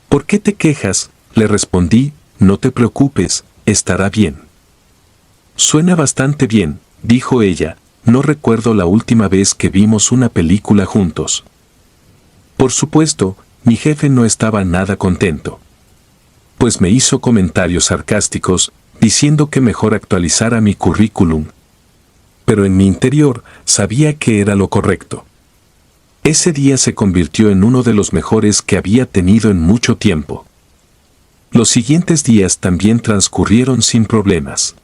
¿Por qué te quejas?, le respondí, no te preocupes, estará bien. Suena bastante bien, dijo ella, no recuerdo la última vez que vimos una película juntos. Por supuesto, mi jefe no estaba nada contento. Pues me hizo comentarios sarcásticos, diciendo que mejor actualizara mi currículum. Pero en mi interior sabía que era lo correcto. Ese día se convirtió en uno de los mejores que había tenido en mucho tiempo. Los siguientes días también transcurrieron sin problemas.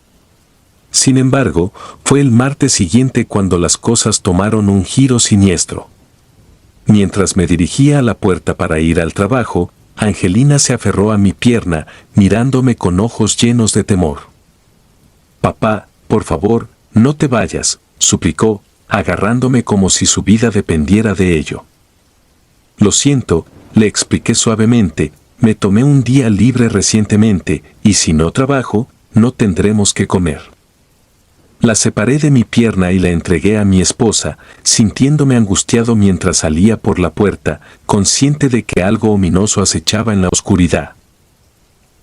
Sin embargo, fue el martes siguiente cuando las cosas tomaron un giro siniestro. Mientras me dirigía a la puerta para ir al trabajo, Angelina se aferró a mi pierna, mirándome con ojos llenos de temor. Papá, por favor, no te vayas, suplicó, agarrándome como si su vida dependiera de ello. Lo siento, le expliqué suavemente, me tomé un día libre recientemente, y si no trabajo, no tendremos que comer. La separé de mi pierna y la entregué a mi esposa, sintiéndome angustiado mientras salía por la puerta, consciente de que algo ominoso acechaba en la oscuridad.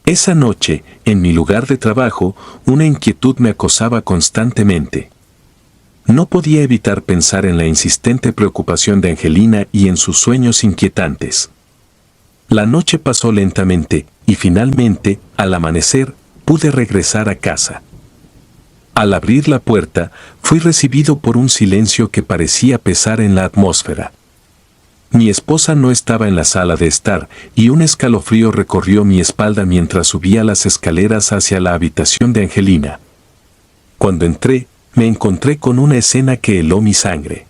Esa noche, en mi lugar de trabajo, una inquietud me acosaba constantemente. No podía evitar pensar en la insistente preocupación de Angelina y en sus sueños inquietantes. La noche pasó lentamente, y finalmente, al amanecer, pude regresar a casa. Al abrir la puerta, fui recibido por un silencio que parecía pesar en la atmósfera. Mi esposa no estaba en la sala de estar, y un escalofrío recorrió mi espalda mientras subía las escaleras hacia la habitación de Angelina. Cuando entré, me encontré con una escena que heló mi sangre.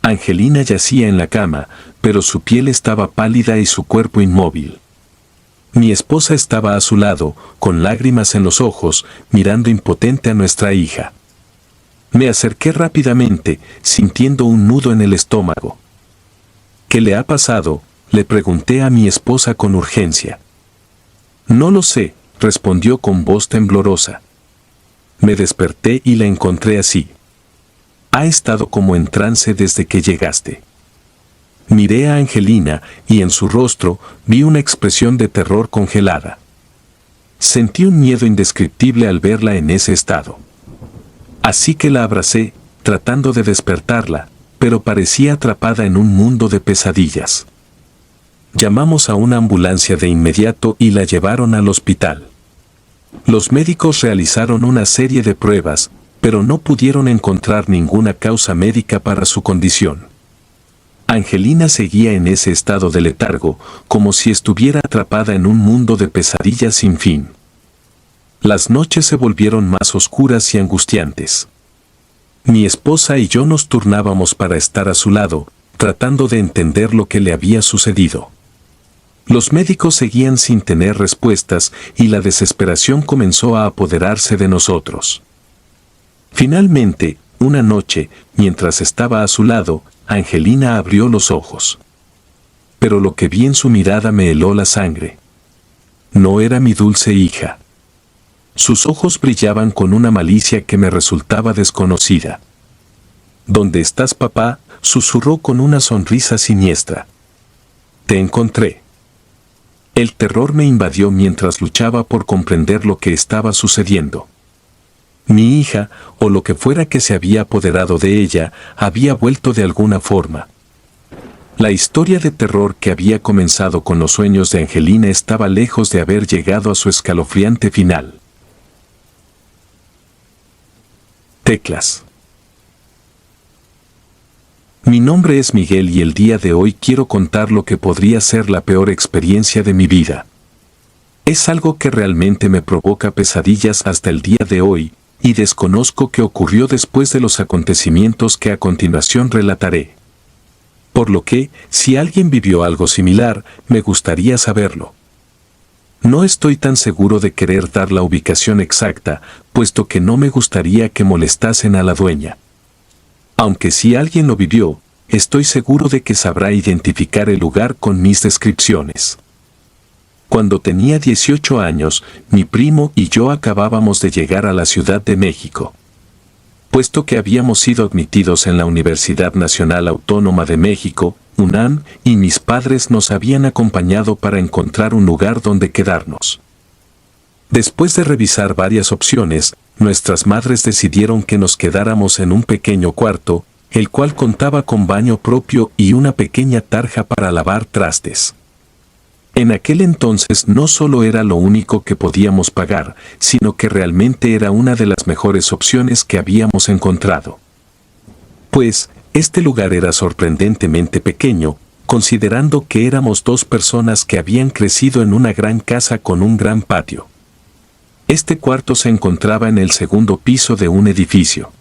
Angelina yacía en la cama, pero su piel estaba pálida y su cuerpo inmóvil. Mi esposa estaba a su lado, con lágrimas en los ojos, mirando impotente a nuestra hija. Me acerqué rápidamente, sintiendo un nudo en el estómago. ¿Qué le ha pasado?, le pregunté a mi esposa con urgencia. No lo sé, respondió con voz temblorosa. Me desperté y la encontré así. Ha estado como en trance desde que llegaste. Miré a Angelina y en su rostro vi una expresión de terror congelada. Sentí un miedo indescriptible al verla en ese estado. Así que la abracé, tratando de despertarla, pero parecía atrapada en un mundo de pesadillas. Llamamos a una ambulancia de inmediato y la llevaron al hospital. Los médicos realizaron una serie de pruebas, pero no pudieron encontrar ninguna causa médica para su condición. Angelina seguía en ese estado de letargo, como si estuviera atrapada en un mundo de pesadillas sin fin. Las noches se volvieron más oscuras y angustiantes. Mi esposa y yo nos turnábamos para estar a su lado, tratando de entender lo que le había sucedido. Los médicos seguían sin tener respuestas y la desesperación comenzó a apoderarse de nosotros. Finalmente, una noche, mientras estaba a su lado, Angelina abrió los ojos. Pero lo que vi en su mirada me heló la sangre. No era mi dulce hija. Sus ojos brillaban con una malicia que me resultaba desconocida. ¿Dónde estás, papá?, susurró con una sonrisa siniestra. Te encontré. El terror me invadió mientras luchaba por comprender lo que estaba sucediendo. Mi hija, o lo que fuera que se había apoderado de ella, había vuelto de alguna forma. La historia de terror que había comenzado con los sueños de Angelina estaba lejos de haber llegado a su escalofriante final. Teclas. Mi nombre es Miguel y el día de hoy quiero contar lo que podría ser la peor experiencia de mi vida. Es algo que realmente me provoca pesadillas hasta el día de hoy, y desconozco qué ocurrió después de los acontecimientos que a continuación relataré. Por lo que, si alguien vivió algo similar, me gustaría saberlo. No estoy tan seguro de querer dar la ubicación exacta, puesto que no me gustaría que molestasen a la dueña. Aunque si alguien lo vivió, estoy seguro de que sabrá identificar el lugar con mis descripciones. Cuando tenía 18 años, mi primo y yo acabábamos de llegar a la Ciudad de México. Puesto que habíamos sido admitidos en la Universidad Nacional Autónoma de México, UNAM, y mis padres nos habían acompañado para encontrar un lugar donde quedarnos. Después de revisar varias opciones, nuestras madres decidieron que nos quedáramos en un pequeño cuarto, el cual contaba con baño propio y una pequeña tarja para lavar trastes. En aquel entonces no solo era lo único que podíamos pagar, sino que realmente era una de las mejores opciones que habíamos encontrado. Pues, este lugar era sorprendentemente pequeño, considerando que éramos 2 personas que habían crecido en una gran casa con un gran patio. Este cuarto se encontraba en el segundo piso de un edificio.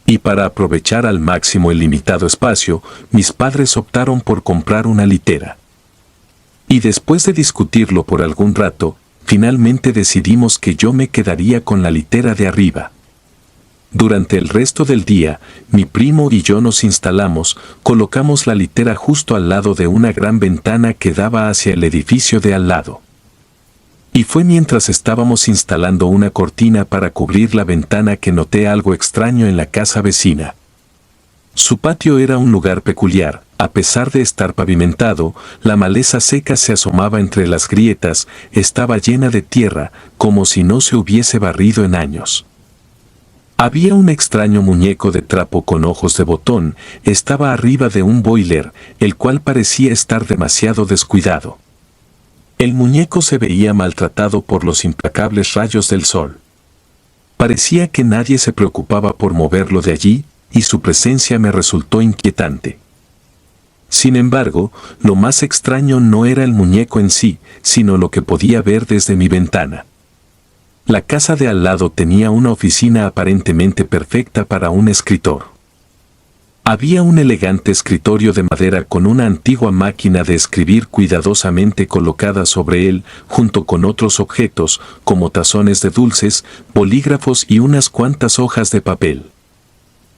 Y para aprovechar al máximo el limitado espacio, mis padres optaron por comprar una litera. Y después de discutirlo por algún rato, finalmente decidimos que yo me quedaría con la litera de arriba. Durante el resto del día, mi primo y yo nos instalamos, colocamos la litera justo al lado de una gran ventana que daba hacia el edificio de al lado. Y fue mientras estábamos instalando una cortina para cubrir la ventana que noté algo extraño en la casa vecina. Su patio era un lugar peculiar. A pesar de estar pavimentado, la maleza seca se asomaba entre las grietas, estaba llena de tierra, como si no se hubiese barrido en años. Había un extraño muñeco de trapo con ojos de botón, estaba arriba de un boiler, el cual parecía estar demasiado descuidado. El muñeco se veía maltratado por los implacables rayos del sol. Parecía que nadie se preocupaba por moverlo de allí, y su presencia me resultó inquietante. Sin embargo, lo más extraño no era el muñeco en sí, sino lo que podía ver desde mi ventana. La casa de al lado tenía una oficina aparentemente perfecta para un escritor. Había un elegante escritorio de madera con una antigua máquina de escribir cuidadosamente colocada sobre él, junto con otros objetos, como tazones de dulces, bolígrafos y unas cuantas hojas de papel.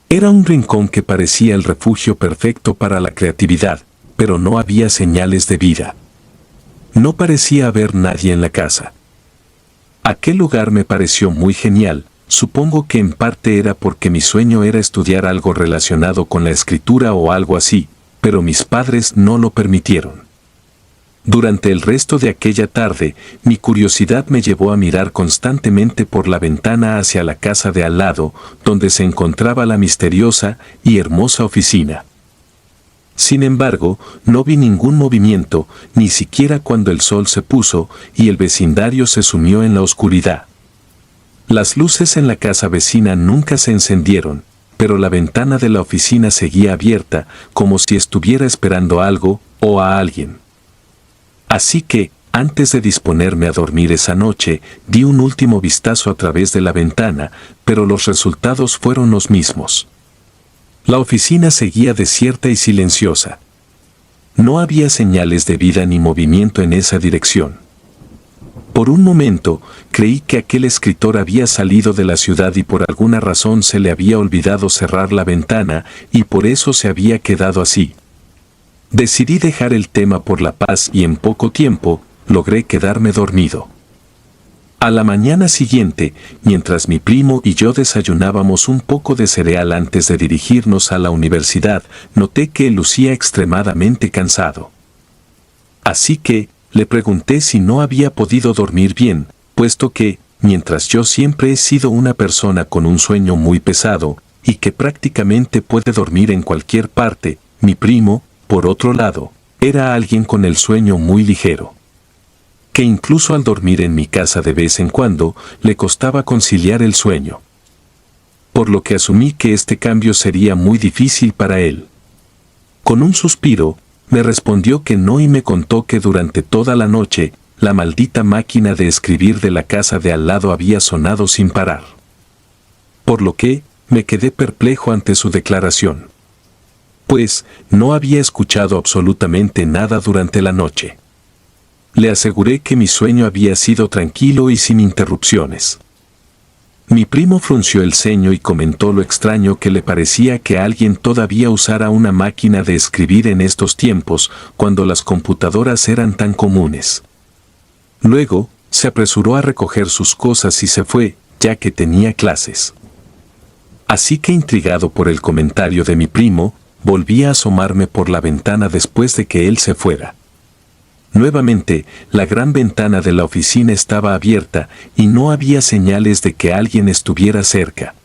Era un rincón que parecía el refugio perfecto para la creatividad, pero no había señales de vida. No parecía haber nadie en la casa. Aquel lugar me pareció muy genial. Supongo que en parte era porque mi sueño era estudiar algo relacionado con la escritura o algo así, pero mis padres no lo permitieron. Durante el resto de aquella tarde, mi curiosidad me llevó a mirar constantemente por la ventana hacia la casa de al lado, donde se encontraba la misteriosa y hermosa oficina. Sin embargo, no vi ningún movimiento, ni siquiera cuando el sol se puso y el vecindario se sumió en la oscuridad. Las luces en la casa vecina nunca se encendieron, pero la ventana de la oficina seguía abierta, como si estuviera esperando algo o a alguien. Así que, antes de disponerme a dormir esa noche, di un último vistazo a través de la ventana, pero los resultados fueron los mismos. La oficina seguía desierta y silenciosa. No había señales de vida ni movimiento en esa dirección. Por un momento, creí que aquel escritor había salido de la ciudad y por alguna razón se le había olvidado cerrar la ventana y por eso se había quedado así. Decidí dejar el tema por la paz y en poco tiempo, logré quedarme dormido. A la mañana siguiente, mientras mi primo y yo desayunábamos un poco de cereal antes de dirigirnos a la universidad, noté que lucía extremadamente cansado. Así que, le pregunté si no había podido dormir bien, puesto que, mientras yo siempre he sido una persona con un sueño muy pesado, y que prácticamente puede dormir en cualquier parte, mi primo, por otro lado, era alguien con el sueño muy ligero. Que incluso al dormir en mi casa de vez en cuando, le costaba conciliar el sueño. Por lo que asumí que este cambio sería muy difícil para él. Con un suspiro, me respondió que no y me contó que durante toda la noche, la maldita máquina de escribir de la casa de al lado había sonado sin parar. Por lo que, me quedé perplejo ante su declaración. Pues, no había escuchado absolutamente nada durante la noche. Le aseguré que mi sueño había sido tranquilo y sin interrupciones. Mi primo frunció el ceño y comentó lo extraño que le parecía que alguien todavía usara una máquina de escribir en estos tiempos, cuando las computadoras eran tan comunes. Luego, se apresuró a recoger sus cosas y se fue, ya que tenía clases. Así que intrigado por el comentario de mi primo, volví a asomarme por la ventana después de que él se fuera. Nuevamente, la gran ventana de la oficina estaba abierta y no había señales de que alguien estuviera cerca.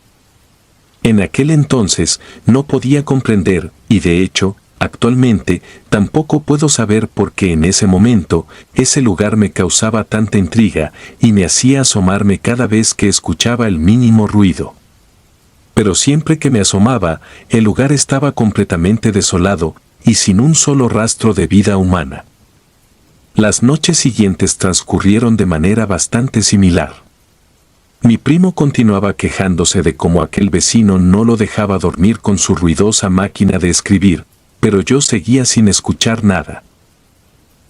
En aquel entonces no podía comprender, y de hecho, actualmente, tampoco puedo saber por qué en ese momento, ese lugar me causaba tanta intriga y me hacía asomarme cada vez que escuchaba el mínimo ruido. Pero siempre que me asomaba, el lugar estaba completamente desolado y sin un solo rastro de vida humana. Las noches siguientes transcurrieron de manera bastante similar. Mi primo continuaba quejándose de cómo aquel vecino no lo dejaba dormir con su ruidosa máquina de escribir, pero yo seguía sin escuchar nada.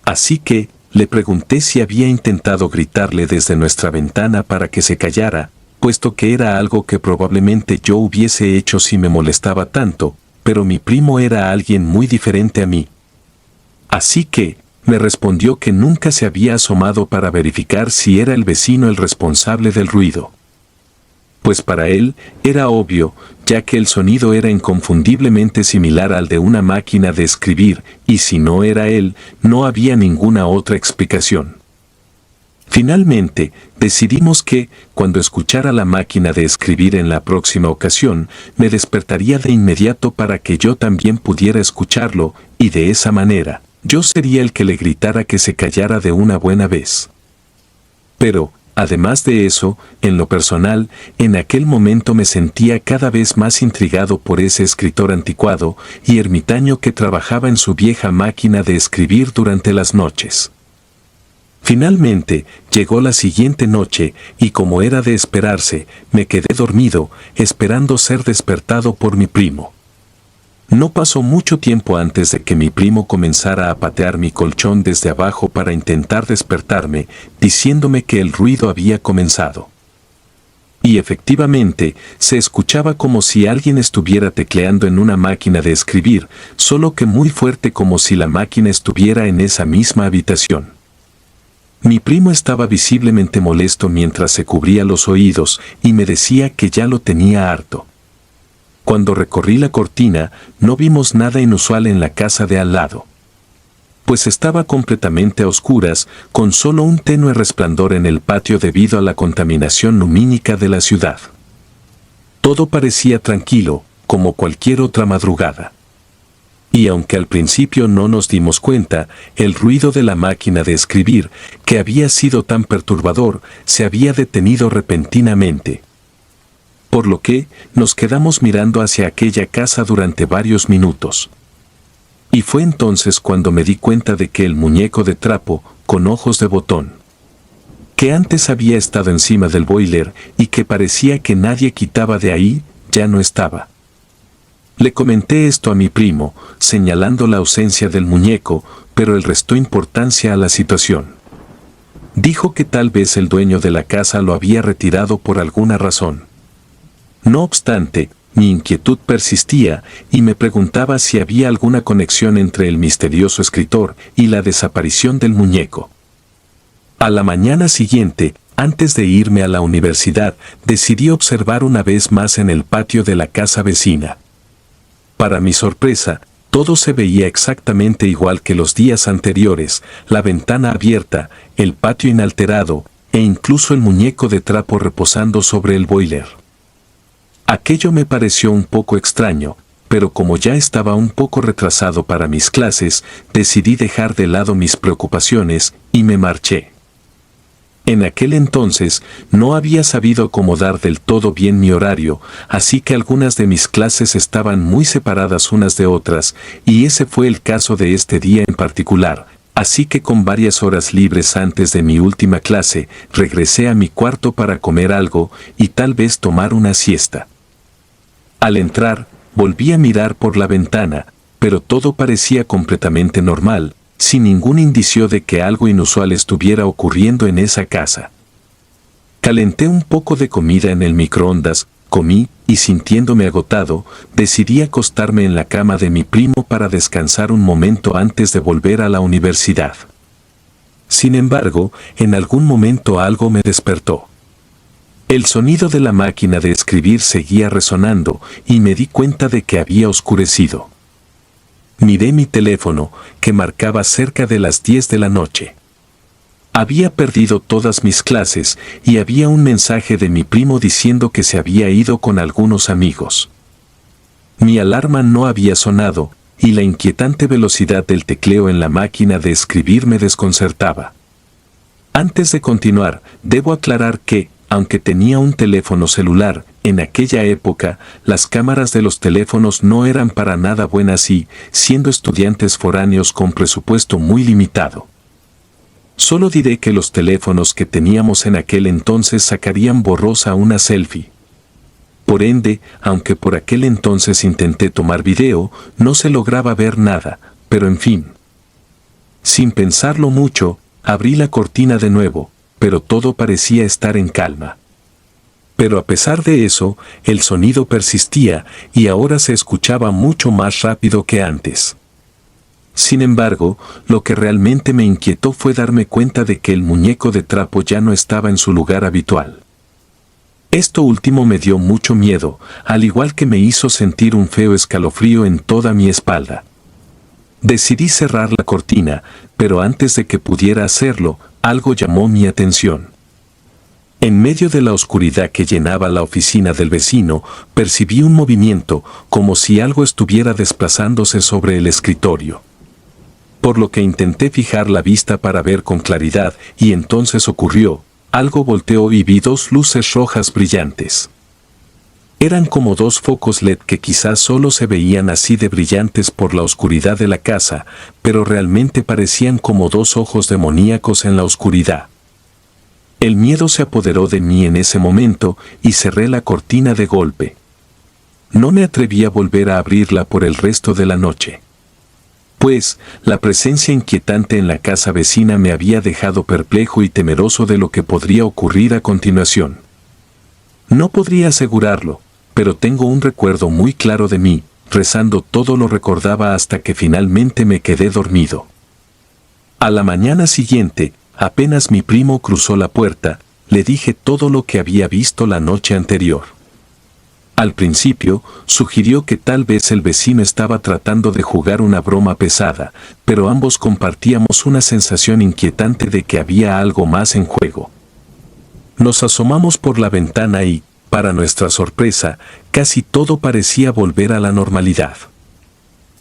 Así que, le pregunté si había intentado gritarle desde nuestra ventana para que se callara, puesto que era algo que probablemente yo hubiese hecho si me molestaba tanto, pero mi primo era alguien muy diferente a mí. Así que, me respondió que nunca se había asomado para verificar si era el vecino el responsable del ruido. Pues para él, era obvio, ya que el sonido era inconfundiblemente similar al de una máquina de escribir, y si no era él, no había ninguna otra explicación. Finalmente, decidimos que, cuando escuchara la máquina de escribir en la próxima ocasión, me despertaría de inmediato para que yo también pudiera escucharlo, y de esa manera, yo sería el que le gritara que se callara de una buena vez. Pero, además de eso, en lo personal, en aquel momento me sentía cada vez más intrigado por ese escritor anticuado y ermitaño que trabajaba en su vieja máquina de escribir durante las noches. Finalmente, llegó la siguiente noche, y como era de esperarse, me quedé dormido, esperando ser despertado por mi primo. No pasó mucho tiempo antes de que mi primo comenzara a patear mi colchón desde abajo para intentar despertarme, diciéndome que el ruido había comenzado. Y efectivamente, se escuchaba como si alguien estuviera tecleando en una máquina de escribir, solo que muy fuerte, como si la máquina estuviera en esa misma habitación. Mi primo estaba visiblemente molesto mientras se cubría los oídos y me decía que ya lo tenía harto. Cuando recorrí la cortina, no vimos nada inusual en la casa de al lado, pues estaba completamente a oscuras, con solo un tenue resplandor en el patio debido a la contaminación lumínica de la ciudad. Todo parecía tranquilo, como cualquier otra madrugada. Y aunque al principio no nos dimos cuenta, el ruido de la máquina de escribir, que había sido tan perturbador, se había detenido repentinamente. Por lo que nos quedamos mirando hacia aquella casa durante varios minutos. Y fue entonces cuando me di cuenta de que el muñeco de trapo, con ojos de botón, que antes había estado encima del boiler y que parecía que nadie quitaba de ahí, ya no estaba. Le comenté esto a mi primo, señalando la ausencia del muñeco, pero él restó importancia a la situación. Dijo que tal vez el dueño de la casa lo había retirado por alguna razón. No obstante, mi inquietud persistía y me preguntaba si había alguna conexión entre el misterioso escritor y la desaparición del muñeco. A la mañana siguiente, antes de irme a la universidad, decidí observar una vez más en el patio de la casa vecina. Para mi sorpresa, todo se veía exactamente igual que los días anteriores, la ventana abierta, el patio inalterado, e incluso el muñeco de trapo reposando sobre el boiler. Aquello me pareció un poco extraño, pero como ya estaba un poco retrasado para mis clases, decidí dejar de lado mis preocupaciones y me marché. En aquel entonces no había sabido acomodar del todo bien mi horario, así que algunas de mis clases estaban muy separadas unas de otras, y ese fue el caso de este día en particular. Así que con varias horas libres antes de mi última clase, regresé a mi cuarto para comer algo y tal vez tomar una siesta. Al entrar, volví a mirar por la ventana, pero todo parecía completamente normal, sin ningún indicio de que algo inusual estuviera ocurriendo en esa casa. Calenté un poco de comida en el microondas, comí, y sintiéndome agotado, decidí acostarme en la cama de mi primo para descansar un momento antes de volver a la universidad. Sin embargo, en algún momento algo me despertó. El sonido de la máquina de escribir seguía resonando y me di cuenta de que había oscurecido. Miré mi teléfono, que marcaba cerca de las 10 de la noche. Había perdido todas mis clases y había un mensaje de mi primo diciendo que se había ido con algunos amigos. Mi alarma no había sonado y la inquietante velocidad del tecleo en la máquina de escribir me desconcertaba. Antes de continuar, debo aclarar que, aunque tenía un teléfono celular, en aquella época, las cámaras de los teléfonos no eran para nada buenas y, siendo estudiantes foráneos con presupuesto muy limitado. Solo diré que los teléfonos que teníamos en aquel entonces sacarían borrosa una selfie. Por ende, aunque por aquel entonces intenté tomar video, no se lograba ver nada, pero en fin. Sin pensarlo mucho, abrí la cortina de nuevo, pero todo parecía estar en calma. Pero a pesar de eso, el sonido persistía y ahora se escuchaba mucho más rápido que antes. Sin embargo, lo que realmente me inquietó fue darme cuenta de que el muñeco de trapo ya no estaba en su lugar habitual. Esto último me dio mucho miedo, al igual que me hizo sentir un feo escalofrío en toda mi espalda. Decidí cerrar la cortina, pero antes de que pudiera hacerlo, algo llamó mi atención. En medio de la oscuridad que llenaba la oficina del vecino, percibí un movimiento, como si algo estuviera desplazándose sobre el escritorio. Por lo que intenté fijar la vista para ver con claridad, y entonces ocurrió, algo volteó y vi dos luces rojas brillantes. Eran como dos focos LED que quizás solo se veían así de brillantes por la oscuridad de la casa, pero realmente parecían como dos ojos demoníacos en la oscuridad. El miedo se apoderó de mí en ese momento y cerré la cortina de golpe. no me atreví a volver a abrirla por el resto de la noche. Pues, la presencia inquietante en la casa vecina me había dejado perplejo y temeroso de lo que podría ocurrir a continuación. No podría asegurarlo, pero tengo un recuerdo muy claro de mí, rezando todo lo recordaba hasta que finalmente me quedé dormido. A la mañana siguiente, apenas mi primo cruzó la puerta, le dije todo lo que había visto la noche anterior. Al principio, sugirió que tal vez el vecino estaba tratando de jugar una broma pesada, pero ambos compartíamos una sensación inquietante de que había algo más en juego. Nos asomamos por la ventana y, para nuestra sorpresa, casi todo parecía volver a la normalidad.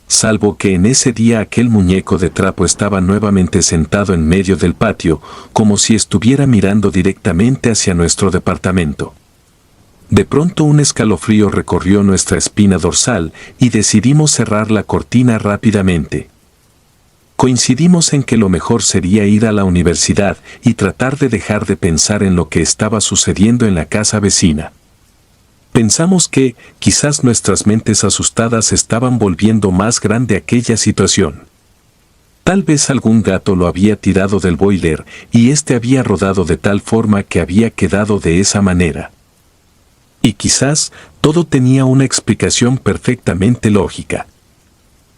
Salvo que en ese día aquel muñeco de trapo estaba nuevamente sentado en medio del patio, como si estuviera mirando directamente hacia nuestro departamento. De pronto un escalofrío recorrió nuestra espina dorsal y decidimos cerrar la cortina rápidamente. Coincidimos en que lo mejor sería ir a la universidad y tratar de dejar de pensar en lo que estaba sucediendo en la casa vecina. Pensamos que, quizás nuestras mentes asustadas estaban volviendo más grande aquella situación. Tal vez algún gato lo había tirado del boiler y este había rodado de tal forma que había quedado de esa manera. Y quizás todo tenía una explicación perfectamente lógica.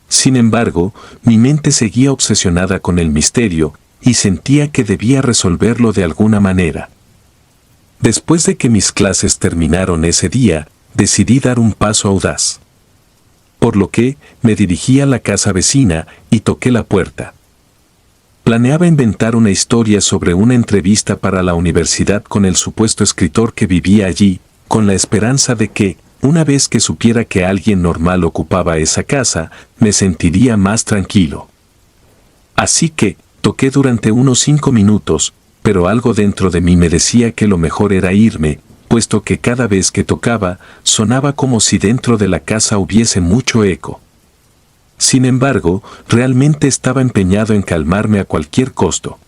Sin embargo, mi mente seguía obsesionada con el misterio y sentía que debía resolverlo de alguna manera. Después de que mis clases terminaron ese día, decidí dar un paso audaz. Por lo que, me dirigí a la casa vecina y toqué la puerta. Planeaba inventar una historia sobre una entrevista para la universidad con el supuesto escritor que vivía allí, con la esperanza de que, una vez que supiera que alguien normal ocupaba esa casa, me sentiría más tranquilo. Así que, toqué durante unos 5 minutos, pero algo dentro de mí me decía que lo mejor era irme, puesto que cada vez que tocaba, sonaba como si dentro de la casa hubiese mucho eco. Sin embargo, realmente estaba empeñado en calmarme a cualquier costo.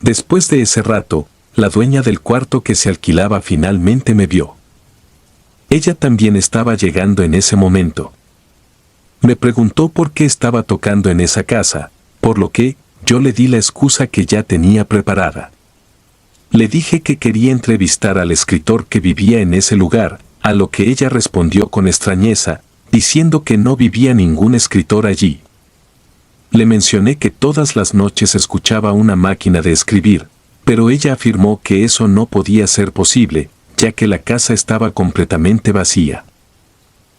Después de ese rato, la dueña del cuarto que se alquilaba finalmente me vio. Ella también estaba llegando en ese momento. Me preguntó por qué estaba tocando en esa casa, por lo que yo le di la excusa que ya tenía preparada. Le dije que quería entrevistar al escritor que vivía en ese lugar, a lo que ella respondió con extrañeza, diciendo que no vivía ningún escritor allí. Le mencioné que todas las noches escuchaba una máquina de escribir, pero ella afirmó que eso no podía ser posible, ya que la casa estaba completamente vacía.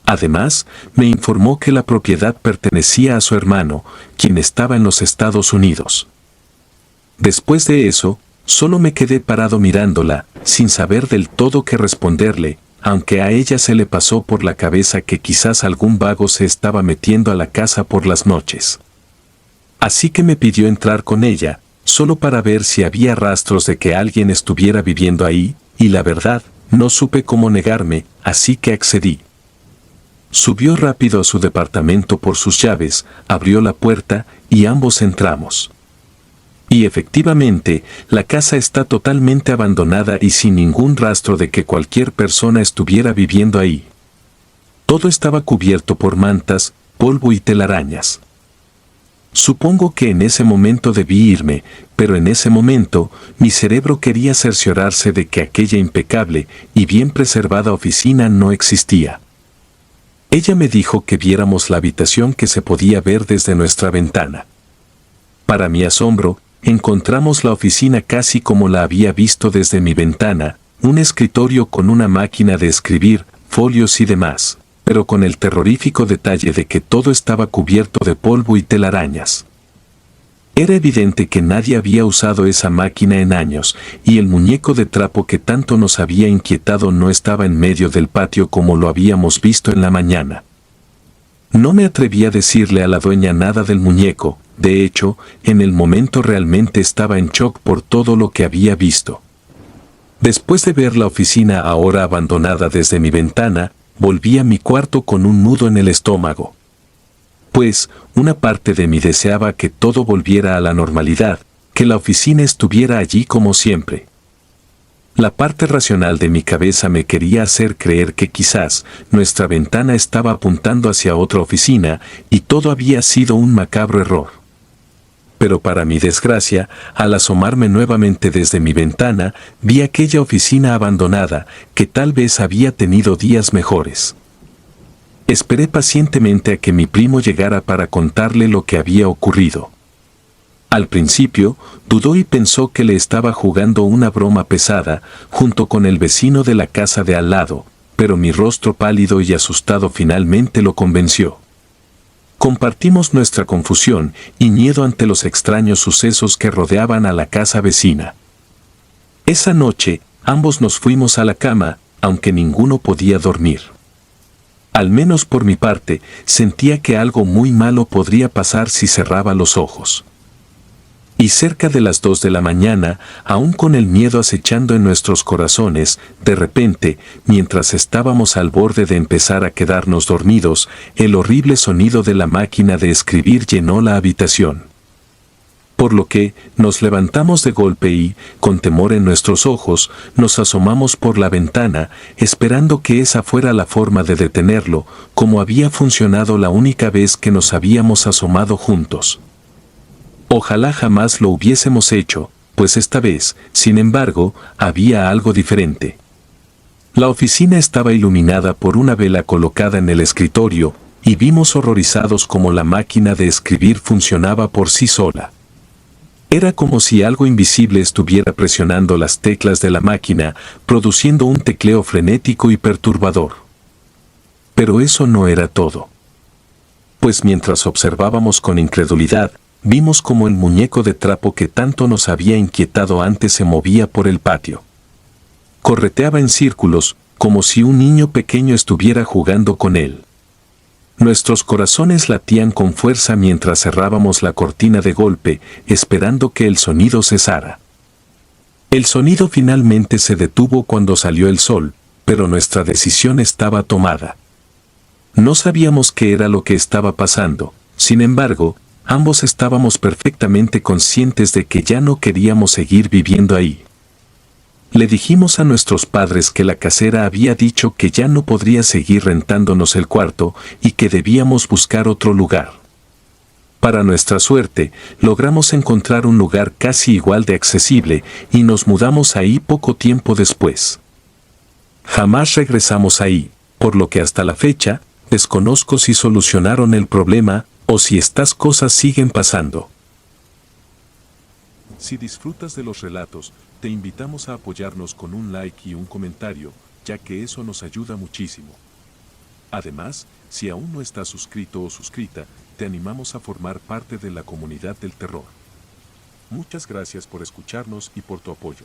Además, me informó que la propiedad pertenecía a su hermano, quien estaba en los Estados Unidos. Después de eso, solo me quedé parado mirándola, sin saber del todo qué responderle, aunque a ella se le pasó por la cabeza que quizás algún vago se estaba metiendo a la casa por las noches. Así que me pidió entrar con ella, solo para ver si había rastros de que alguien estuviera viviendo ahí, y la verdad, no supe cómo negarme, así que accedí. Subió rápido a su departamento por sus llaves, abrió la puerta, y ambos entramos. Y efectivamente, la casa está totalmente abandonada y sin ningún rastro de que cualquier persona estuviera viviendo ahí. Todo estaba cubierto por mantas, polvo y telarañas. Supongo que en ese momento debí irme, pero en ese momento, mi cerebro quería cerciorarse de que aquella impecable y bien preservada oficina no existía. Ella me dijo que viéramos la habitación que se podía ver desde nuestra ventana. Para mi asombro, encontramos la oficina casi como la había visto desde mi ventana, un escritorio con una máquina de escribir, folios y demás, pero con el terrorífico detalle de que todo estaba cubierto de polvo y telarañas. Era evidente que nadie había usado esa máquina en años, y el muñeco de trapo que tanto nos había inquietado no estaba en medio del patio como lo habíamos visto en la mañana. No me atreví a decirle a la dueña nada del muñeco, de hecho, en el momento realmente estaba en shock por todo lo que había visto. Después de ver la oficina ahora abandonada desde mi ventana, volví a mi cuarto con un nudo en el estómago. Pues, una parte de mí deseaba que todo volviera a la normalidad, que la oficina estuviera allí como siempre. La parte racional de mi cabeza me quería hacer creer que quizás nuestra ventana estaba apuntando hacia otra oficina y todo había sido un macabro error. Pero para mi desgracia, al asomarme nuevamente desde mi ventana, vi aquella oficina abandonada que tal vez había tenido días mejores. Esperé pacientemente a que mi primo llegara para contarle lo que había ocurrido. Al principio, dudó y pensó que le estaba jugando una broma pesada, junto con el vecino de la casa de al lado, pero mi rostro pálido y asustado finalmente lo convenció. Compartimos nuestra confusión y miedo ante los extraños sucesos que rodeaban a la casa vecina. Esa noche, ambos nos fuimos a la cama, aunque ninguno podía dormir. Al menos por mi parte, sentía que algo muy malo podría pasar si cerraba los ojos. Y cerca de las 2 de la mañana, aún con el miedo acechando en nuestros corazones, de repente, mientras estábamos al borde de empezar a quedarnos dormidos, el horrible sonido de la máquina de escribir llenó la habitación. Por lo que, nos levantamos de golpe y, con temor en nuestros ojos, nos asomamos por la ventana, esperando que esa fuera la forma de detenerlo, como había funcionado la única vez que nos habíamos asomado juntos. Ojalá jamás lo hubiésemos hecho, pues esta vez, sin embargo, había algo diferente. La oficina estaba iluminada por una vela colocada en el escritorio, y vimos horrorizados cómo la máquina de escribir funcionaba por sí sola. Era como si algo invisible estuviera presionando las teclas de la máquina, produciendo un tecleo frenético y perturbador. Pero eso no era todo. Pues mientras observábamos con incredulidad, vimos como el muñeco de trapo que tanto nos había inquietado antes se movía por el patio. Correteaba en círculos, como si un niño pequeño estuviera jugando con él. Nuestros corazones latían con fuerza mientras cerrábamos la cortina de golpe, esperando que el sonido cesara. El sonido finalmente se detuvo cuando salió el sol, pero nuestra decisión estaba tomada. No sabíamos qué era lo que estaba pasando, sin embargo, ambos estábamos perfectamente conscientes de que ya no queríamos seguir viviendo ahí. Le dijimos a nuestros padres que la casera había dicho que ya no podría seguir rentándonos el cuarto y que debíamos buscar otro lugar. Para nuestra suerte, logramos encontrar un lugar casi igual de accesible y nos mudamos ahí poco tiempo después. Jamás regresamos ahí, por lo que hasta la fecha, desconozco si solucionaron el problema o si estas cosas siguen pasando. Si disfrutas de los relatos, te invitamos a apoyarnos con un like y un comentario, ya que eso nos ayuda muchísimo. Además, si aún no estás suscrito o suscrita, te animamos a formar parte de la comunidad del terror. Muchas gracias por escucharnos y por tu apoyo.